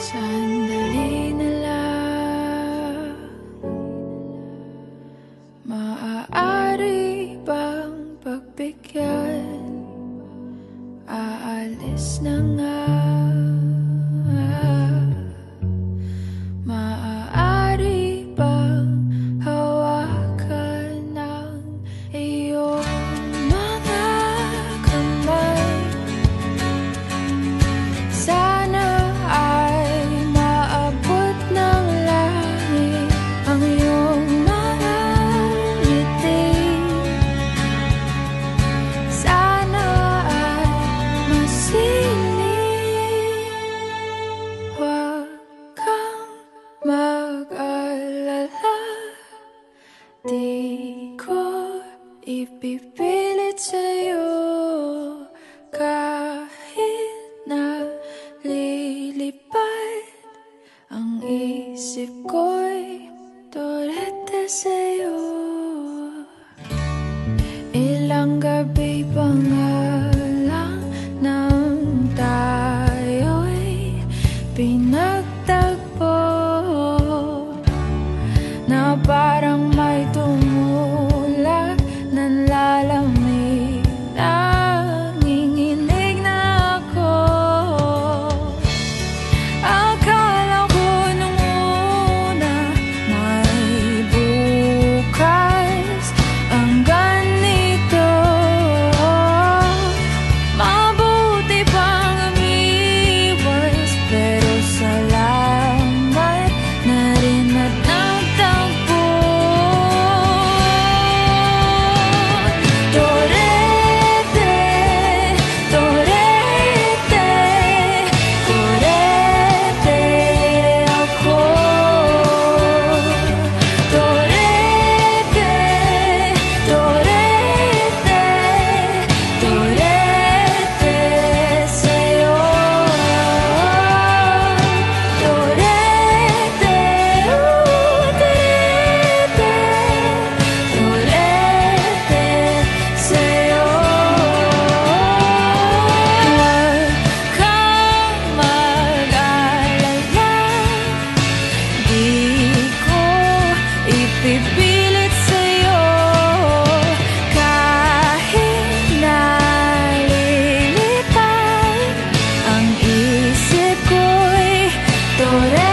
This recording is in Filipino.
Sandali na lang, maaari bang pagbigyan? Aalis na nga. Maaari bang hawakan ng iyong mga kamay? Sana ay maabot ng langit ang iyong mga ngiti. Sana ay masinig. Huwag kang mag-alala, di ko ipipilit sa'yo. Kahit na lilipad ang isip ko'y torete sa'yo. Ilang gabi pa nga lang nang tayo'y pinagtagpo, na parang may tumulak ng lalamig. Nanginginig na ako. Akala ko nung una may bukas ang ganito. Mabuti pang umiwas, pero salamat na rin at nagtagpo. Torete, torete, torete ako. Torete, torete, torete sa'yo. Torete, torete sa'yo. Huwag kang mag-alala, di ko ipipilit sa'yo. Kahit nalilipad ang isip ko'y torete.